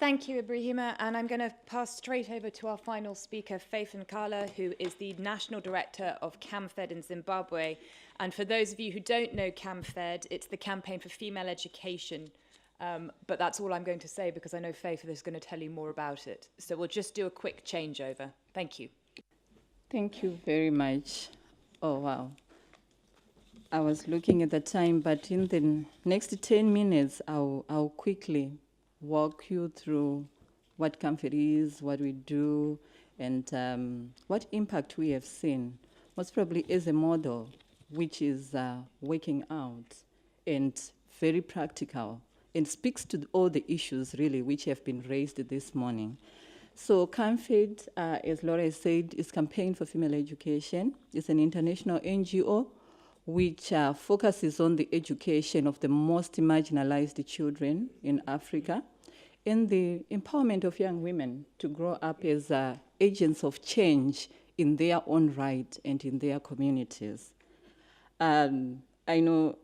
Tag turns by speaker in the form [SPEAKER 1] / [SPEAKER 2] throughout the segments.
[SPEAKER 1] Thank you, Ibrahima, and I'm going to pass straight over to our final speaker, Faith Nkala, who is the National Director of CAMFED in Zimbabwe. And for those of you who don't know CAMFED, it's the Campaign for Female Education. But that's all I'm going to say because I know Faith is going to tell you more about it. So we'll just do a quick changeover. Thank you.
[SPEAKER 2] Thank you very much. Oh, wow. I was looking at the time, but in the next 10 minutes, I'll quickly walk you through what CAMFED is, what we do, and what impact we have seen. Most probably as a model, which is working out and very practical and speaks to all the issues really which have been raised this morning. So CAMFED, as Laura said, is Campaign for Female Education. It's an international NGO which focuses on the education of the most marginalized children in Africa and the empowerment of young women to grow up as agents of change in their own right and in their communities. I know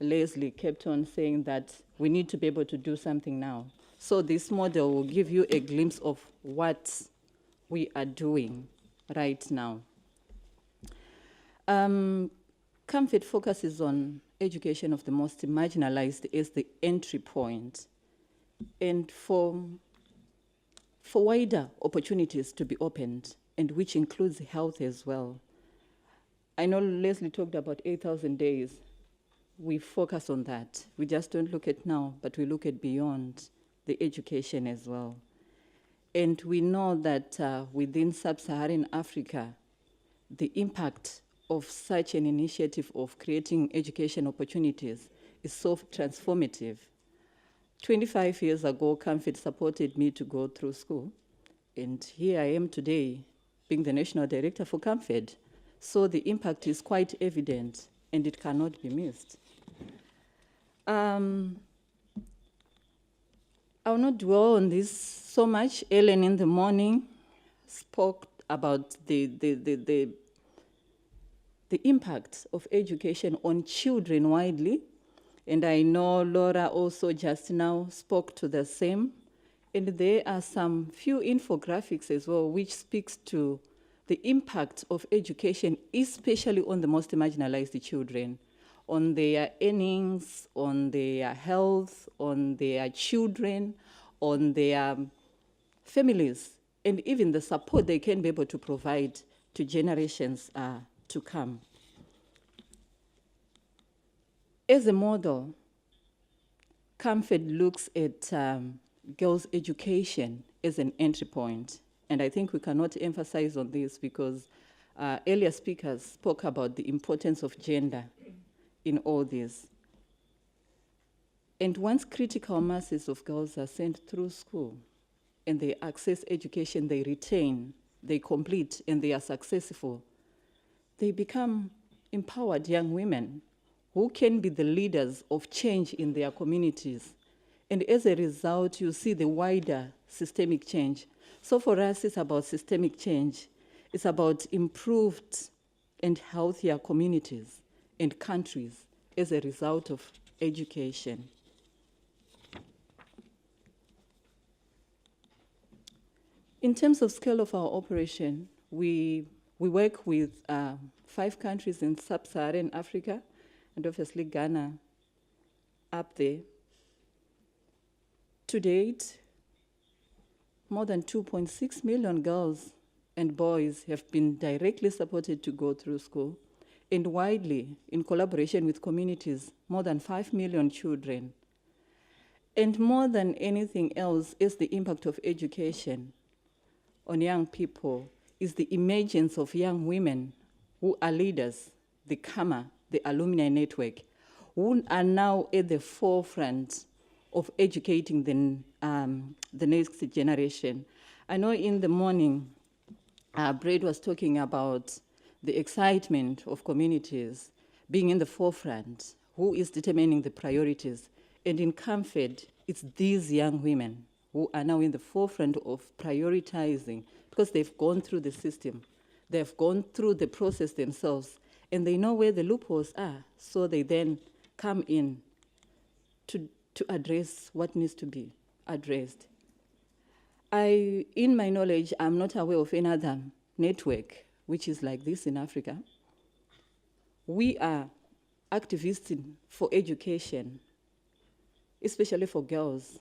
[SPEAKER 2] Leslie kept on saying that we need to be able to do something now. So this model will give you a glimpse of what we are doing right now. CAMFED focuses on education of the most marginalized as the entry point and for wider opportunities to be opened, and which includes health as well. I know Leslie talked about 8,000 days. We focus on that. We just don't look at now, but we look at beyond the education as well. And we know that within sub-Saharan Africa, the impact of such an initiative of creating education opportunities is so transformative. 25 years ago, CAMFED supported me to go through school, and here I am today, being the National Director for CAMFED. So the impact is quite evident, and it cannot be missed. I'll not dwell on this so much. Ellen in the morning spoke about the impact of education on children widely. And I know Laura also just now spoke to the same. And there are some few infographics as well, which speaks to the impact of education, especially on the most marginalized children, on their earnings, on their health, on their children, on their families, and even the support they can be able to provide to generations to come. As a model, CAMFED looks at girls' education as an entry point. And I think we cannot emphasize on this because earlier speakers spoke about the importance of gender in all this. And once critical masses of girls are sent through school and they access education, they retain, they complete, and they are successful, they become empowered young women who can be the leaders of change in their communities. And as a result, you see the wider systemic change. So for us, it's about systemic change. It's about improved and healthier communities and countries as a result of education. In terms of scale of our operation, we work with 5 countries in sub-Saharan Africa, and obviously Ghana up there. To date, more than 2.6 million girls and boys have been directly supported to go through school, and widely, in collaboration with communities, more than 5 million children. And more than anything else is the impact of education on young people, is the emergence of young women who are leaders, the KAMA, the alumni network, who are now at the forefront of educating the next generation. I know in the morning, Brad was talking about the excitement of communities being in the forefront, who is determining the priorities. And in CAMFED, it's these young women who are now in the forefront of prioritizing because they've gone through the system. They've gone through the process themselves, and they know where the loopholes are, so they then come in to address what needs to be addressed. In my knowledge, I'm not aware of any other network which is like this in Africa. We are activists for education, especially for girls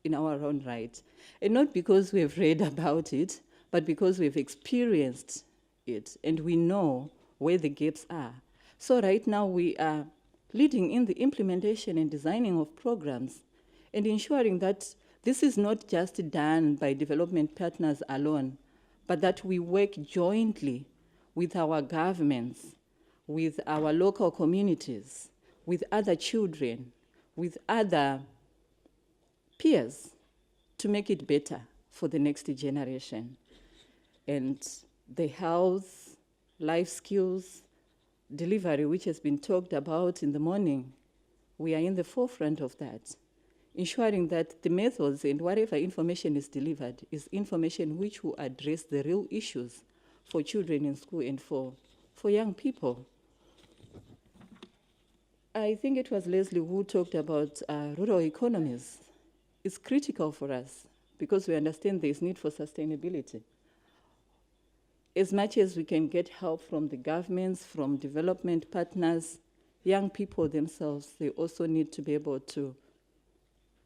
[SPEAKER 2] in our own right. And not because we have read about it, but because we've experienced it and we know where the gaps are. So right now we are leading in the implementation and designing of programs and ensuring that this is not just done by development partners alone, but that we work jointly with our governments, with our local communities, with other children, with other peers to make it better for the next generation. And the health, life skills, delivery, which has been talked about in the morning, we are in the forefront of that, ensuring that the methods and whatever information is delivered is information which will address the real issues for children in school and for young people. I think it was Leslie who talked about rural economies. It's critical for us because we understand there is need for sustainability. As much as we can get help from the governments, from development partners, young people themselves, they also need to be able to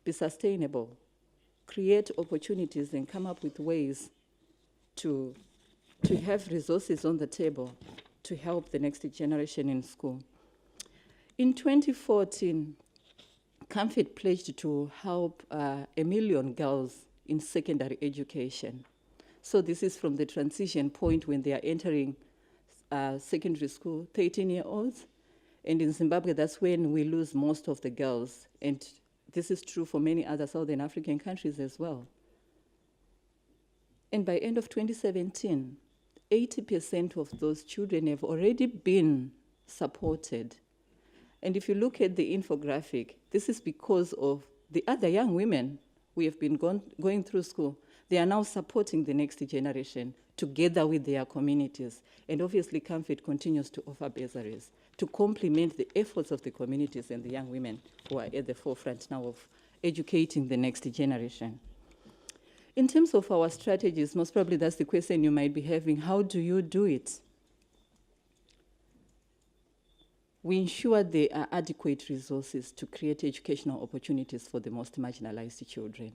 [SPEAKER 2] be sustainable, create opportunities and come up with ways to have resources on the table to help the next generation in school. In 2014, CAMFED pledged to help 1 million girls in secondary education. So this is from the transition point when they are entering secondary school, 13-year-olds. And in Zimbabwe, that's when we lose most of the girls. And this is true for many other Southern African countries as well. And by end of 2017, 80% of those children have already been supported. And if you look at the infographic, this is because of the other young women who have been going through school. They are now supporting the next generation together with their communities. And obviously, CAMFED continues to offer bursaries to complement the efforts of the communities and the young women who are at the forefront now of educating the next generation. In terms of our strategies, most probably that's the question you might be having, how do you do it? We ensure there are adequate resources to create educational opportunities for the most marginalized children.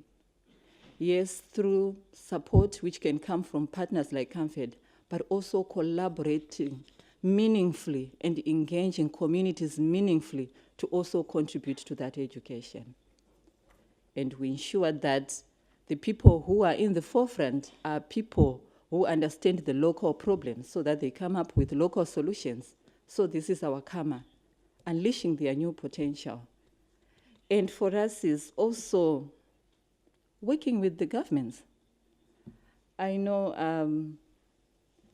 [SPEAKER 2] Yes, through support which can come from partners like CAMFED, but also collaborating meaningfully and engaging communities meaningfully to also contribute to that education. And we ensure that the people who are in the forefront are people who understand the local problems so that they come up with local solutions. So this is our karma, unleashing their new potential. And for us is also working with the governments. I know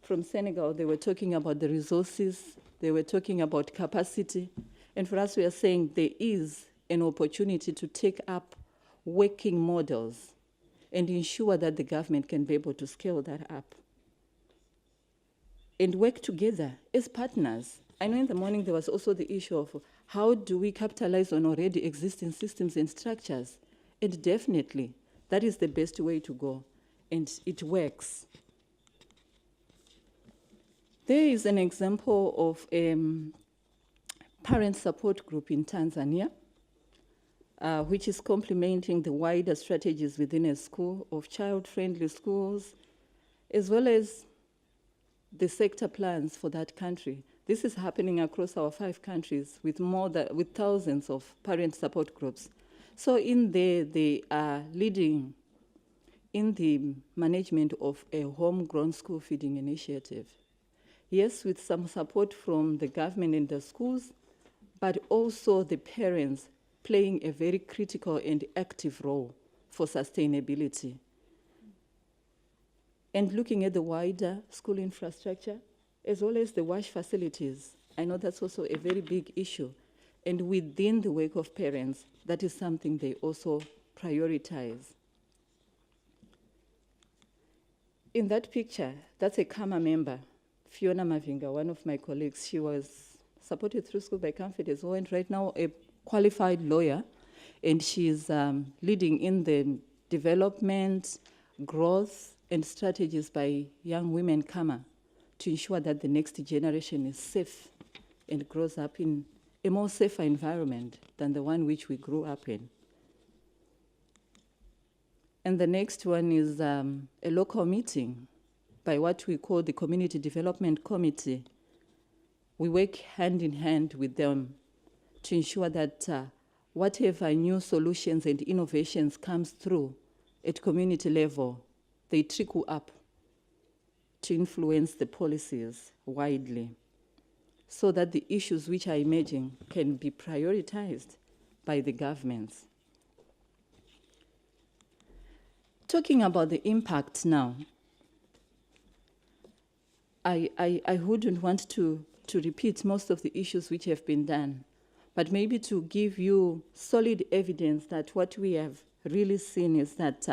[SPEAKER 2] from Senegal, they were talking about the resources, they were talking about capacity. And for us, we are saying there is an opportunity to take up working models and ensure that the government can be able to scale that up and work together as partners. I know in the morning there was also the issue of how do we capitalize on already existing systems and structures? And definitely, that is the best way to go, and it works. There is an example of a parent support group in Tanzania, which is complementing the wider strategies within a school of child-friendly schools, as well as the sector plans for that country. This is happening across our 5 countries with thousands of parent support groups. So in there, they are leading in the management of a homegrown school feeding initiative. Yes, with some support from the government and the schools, but also the parents playing a very critical and active role for sustainability. And looking at the wider school infrastructure, as well as the wash facilities. I know that's also a very big issue. And within the work of parents, that is something they also prioritize. In that picture, that's a KAMA member, Fiona Mavinga, one of my colleagues. She was supported through school by CAMFED as well, and right now a qualified lawyer, and she's leading in the development, growth, and strategies by young women Nkala to ensure that the next generation is safe and grows up in a more safer environment than the one which we grew up in. And the next one is a local meeting by what we call the Community Development Committee. We work hand in hand with them to ensure that whatever new solutions and innovations comes through at community level, they trickle up to influence the policies widely so that the issues which are emerging can be prioritized by the governments. Talking about the impact now, I wouldn't want to repeat most of the issues which have been done, but maybe to give you solid evidence that what we have really seen is that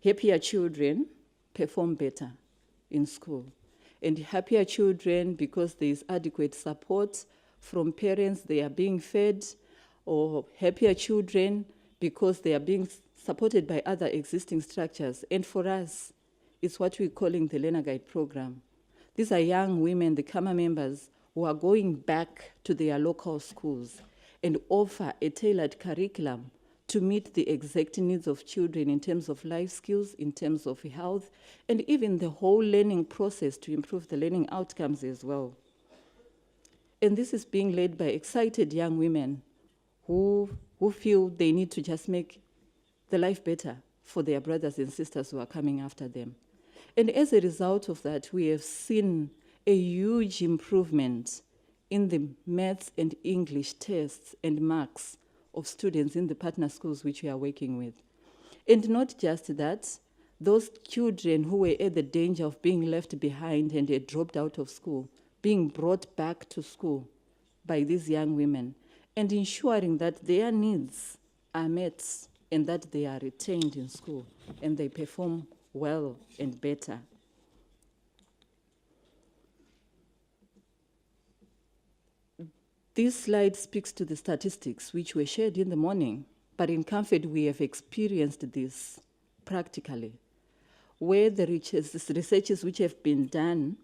[SPEAKER 2] happier children perform better in school. And happier children, because there is adequate support from parents, they are being fed, or happier children because they are being supported by other existing structures. And for us, it's what we're calling the Educaid program. These are young women, the Nkala members, who are going back to their local schools and offer a tailored curriculum to meet the exact needs of children in terms of life skills, in terms of health, and even the whole learning process to improve the learning outcomes as well. And this is being led by excited young women who feel they need to just make the life better for their brothers and sisters who are coming after them. And as a result of that, we have seen a huge improvement in the maths and English tests and marks of students in the partner schools which we are working with. And not just that, those children who were at the danger of being left behind and had dropped out of school, being brought back to school by these young women, and ensuring that their needs are met and that they are retained in school and they perform well and better. This slide speaks to the statistics which were shared in the morning, but in Camfed we have experienced this practically, where the researches which have been done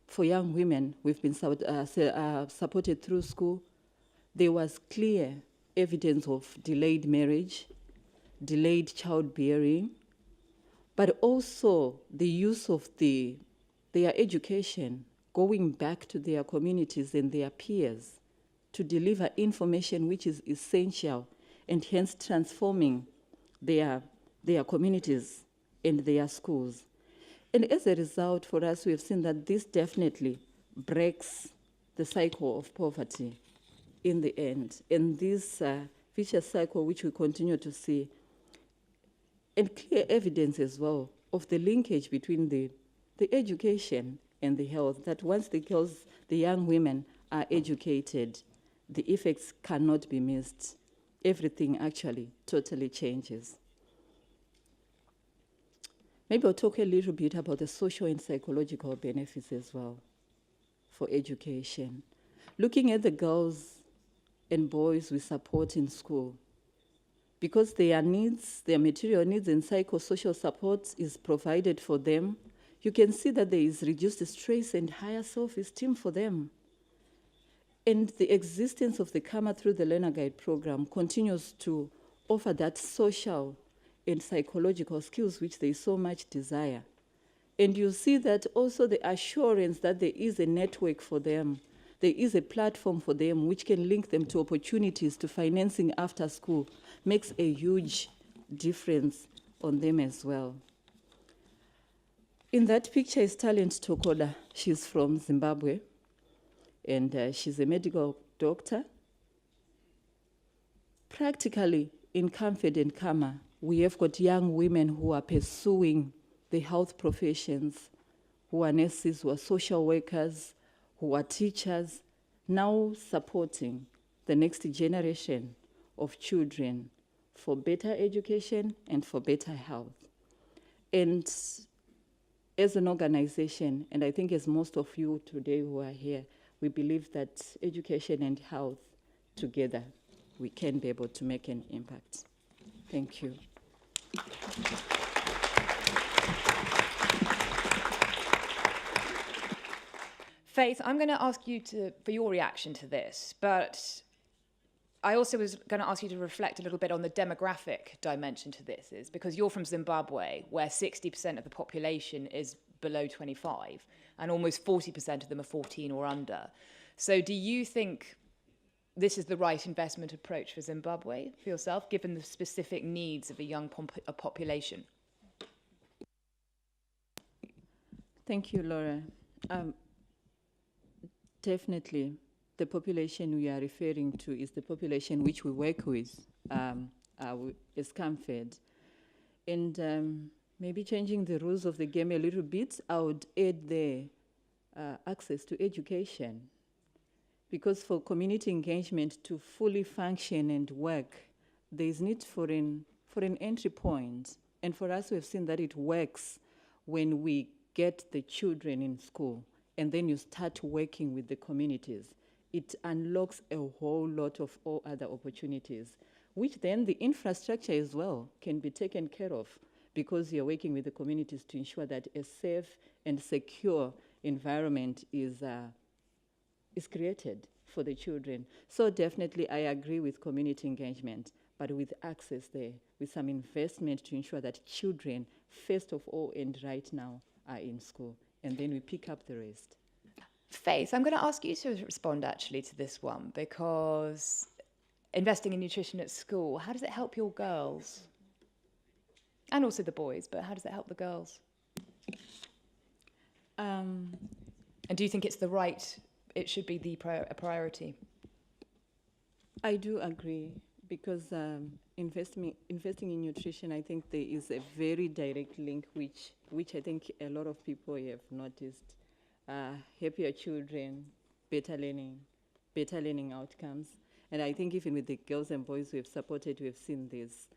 [SPEAKER 2] for young women, we've been supported through school, there was clear evidence of delayed marriage, delayed childbearing, but also the use of their education, going back to their communities and their peers to deliver information which is essential and hence transforming their communities and their schools. And as a result, for us, we have seen that this definitely breaks the cycle of poverty in the end. And this vicious cycle which we continue to see, and clear evidence as well of the linkage between the education and the health, that once the girls, the young women are educated, the effects cannot be missed. Everything actually totally changes. Maybe I'll talk a little bit about the social and psychological benefits as well for education. Looking at the girls and boys we support in school, because their needs, their material needs and psychosocial support is provided for them, you can see that there is reduced stress and higher self-esteem for them. And the existence of the Nkala through the Educaid program continues to offer that social and psychological skills which they so much desire. And you see that also the assurance that there is a network for them, there is a platform for them which can link them to opportunities, to financing after school, makes a huge difference on them as well. In that picture is Talent Tokoda. She's from Zimbabwe, and she's a medical doctor. Practically, in Camfed and Nkala, we have got young women who are pursuing the health professions, who are nurses, who are social workers, who are teachers, now supporting the next generation of children for better education and for better health. And as an organization, and I think as most of you today who are here, we believe that education and health together, we can be able to make an impact. Thank you.
[SPEAKER 1] Faith, I'm going to ask you for your reaction to this, but I also was going to ask you to reflect a little bit on the demographic dimension to this, is because you're from Zimbabwe, where 60% of the population is below 25, and almost 40% of them are 14 or under. So do you think this is the right investment approach for Zimbabwe, for yourself, given the specific needs of a young population?
[SPEAKER 2] Thank you, Laura. Definitely, the population we are referring to is the population which we work with as CAMFED. And maybe changing the rules of the game a little bit, I would add the access to education. Because for community engagement to fully function and work, there is need for an entry point. And for us, we've seen that it works when we get the children in school and then you start working with the communities. It unlocks a whole lot of all other opportunities, which then the infrastructure as well can be taken care of because you're working with the communities to ensure that a safe and secure environment is created for the children. So definitely I agree with community engagement, but with access there, with some investment to ensure that children, first of all and right now, are in school. And then we pick up the rest.
[SPEAKER 1] Faith, I'm going to ask you to respond actually to this one, because investing in nutrition at school, how does it help your girls? And also the boys, but how does it help the girls? And do you think it should be a priority?
[SPEAKER 2] I do agree, because investing in nutrition, I think there is a very direct link, which I think a lot of people have noticed. Happier children, better learning outcomes. And I think even with the girls and boys we have supported, we have seen this.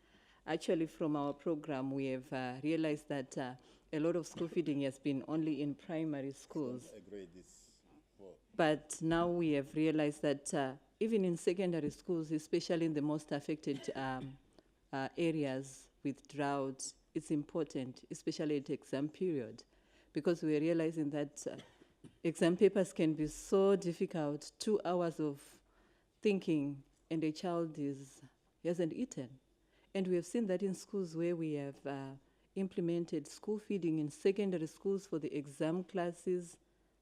[SPEAKER 2] Actually, from our program, we have realized that a lot of school feeding has been only in primary schools. But now we have realized that even in secondary schools, especially in the most affected areas with drought, it's important, especially at exam period, because we're realizing that exam papers can be so difficult, 2 hours of thinking, and a child hasn't eaten. And we have seen that in schools where we have implemented school feeding in secondary schools for the exam classes,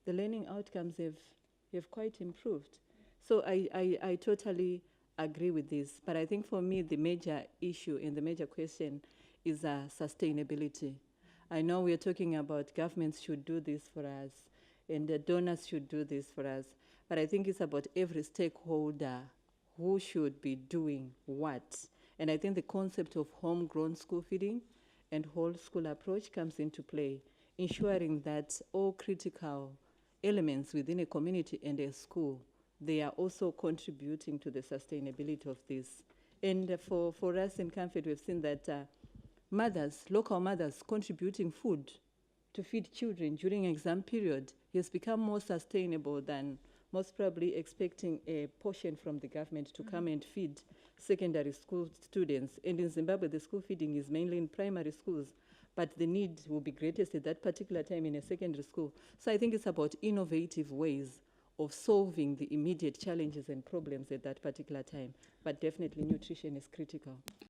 [SPEAKER 2] the learning outcomes have quite improved. So I totally agree with this. But I think for me, the major issue and the major question is sustainability. I know we're talking about governments should do this for us, and the donors should do this for us. But I think it's about every stakeholder who should be doing what. And I think the concept of homegrown school feeding and whole school approach comes into play, ensuring that all critical elements within a community and a school, they are also contributing to the sustainability of this. And for us in CAMFED, we've seen that local mothers contributing food to feed children during exam period has become more sustainable than most probably expecting a portion from the government to come and feed secondary school students. And in Zimbabwe, the school feeding is mainly in primary schools, but the need will be greatest at that particular time in a secondary school. So I think it's about innovative ways of solving the immediate challenges and problems at that particular time. But definitely nutrition is critical.